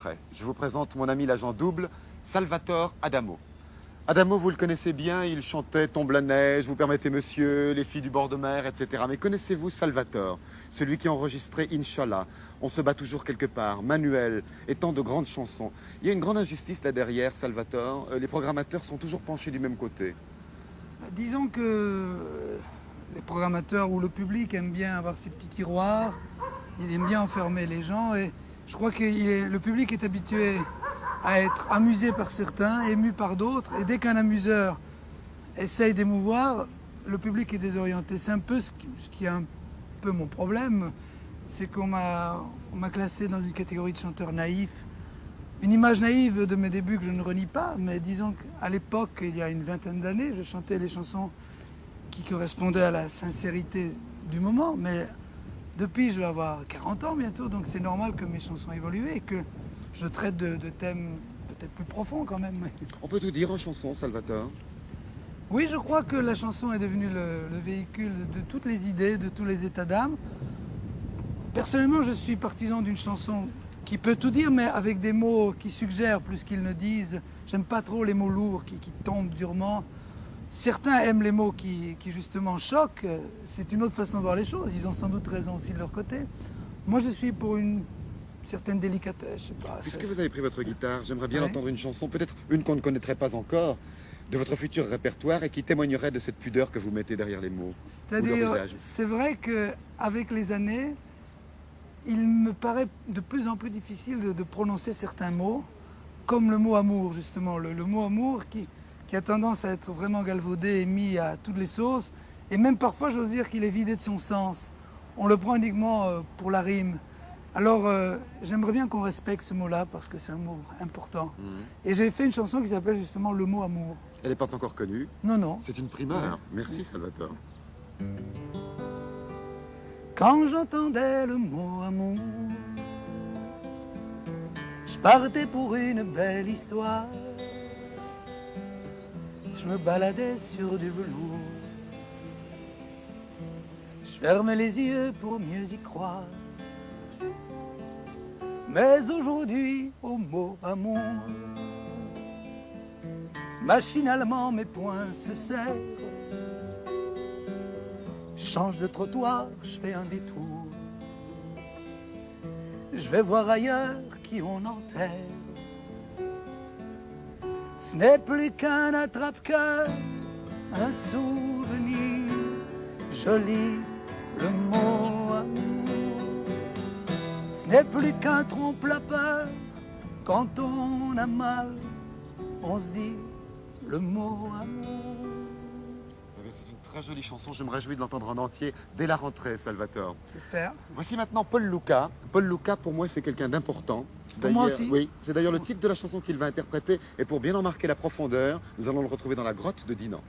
Je vous présente mon ami l'agent double, Salvatore Adamo. Adamo, vous le connaissez bien, il chantait Tombe la neige, vous permettez monsieur, les filles du bord de mer, etc. Mais connaissez-vous Salvatore, celui qui a enregistré Inch'Allah, On se bat toujours quelque part, Manuel, et tant de grandes chansons. Il y a une grande injustice là derrière, Salvatore. Les programmateurs sont toujours penchés du même côté. Disons que les programmateurs ou le public aiment bien avoir ces petits tiroirs, il aime bien enfermer les gens et je crois que le public est habitué à être amusé par certains, ému par d'autres et dès qu'un amuseur essaye d'émouvoir, le public est désorienté. C'est un peu ce qui est un peu mon problème, c'est qu'on m'a classé dans une catégorie de chanteur naïf. Une image naïve de mes débuts que je ne renie pas, mais disons qu'à l'époque, il y a une vingtaine d'années, je chantais les chansons qui correspondaient à la sincérité du moment. Mais depuis, je vais avoir 40 ans bientôt, donc c'est normal que mes chansons évoluent et que je traite de thèmes peut-être plus profonds quand même. On peut tout dire en chanson, Salvatore. Oui, je crois que la chanson est devenue le véhicule de toutes les idées, de tous les états d'âme. Personnellement, je suis partisan d'une chanson qui peut tout dire, mais avec des mots qui suggèrent plus qu'ils ne disent. J'aime pas trop les mots lourds qui tombent durement. Certains aiment les mots qui justement choquent. C'est une autre façon de voir les choses. Ils ont sans doute raison aussi de leur côté. Moi, je suis pour une certaine délicatesse. Je sais pas. Puisque vous avez pris votre guitare, j'aimerais bien Ouais. entendre une chanson, peut-être une qu'on ne connaîtrait pas encore, de votre futur répertoire et qui témoignerait de cette pudeur que vous mettez derrière les mots. C'est-à-dire, c'est vrai qu'avec les années, il me paraît de plus en plus difficile de prononcer certains mots, comme le mot amour, justement. Le mot amour qui a tendance à être vraiment galvaudé et mis à toutes les sauces. Et même parfois, j'ose dire qu'il est vidé de son sens. On le prend uniquement pour la rime. Alors, j'aimerais bien qu'on respecte ce mot-là parce que c'est un mot important. Et j'ai fait une chanson qui s'appelle justement Le mot amour. Elle n'est pas encore connue. Non, non. C'est une primeur. Merci, Salvatore. Quand j'entendais le mot amour, je partais pour une belle histoire. Je me baladais sur du velours. Je fermais les yeux pour mieux y croire. Mais aujourd'hui, au mot amour, machinalement mes poings se serrent. Je change de trottoir, je fais un détour. Je vais voir ailleurs qui on enterre. Ce n'est plus qu'un attrape-cœur, un souvenir. Je lis le mot amour. Ce n'est plus qu'un trompe-la-peur. Quand on a mal, on se dit le mot amour. C'est une très jolie chanson, je me réjouis de l'entendre en entier dès la rentrée, Salvatore. J'espère. Voici maintenant Paul Luca. Paul Luca, pour moi, c'est quelqu'un d'important. Pour moi aussi. Oui, c'est d'ailleurs le titre de la chanson qu'il va interpréter. Et pour bien en marquer la profondeur, nous allons le retrouver dans la grotte de Dinan.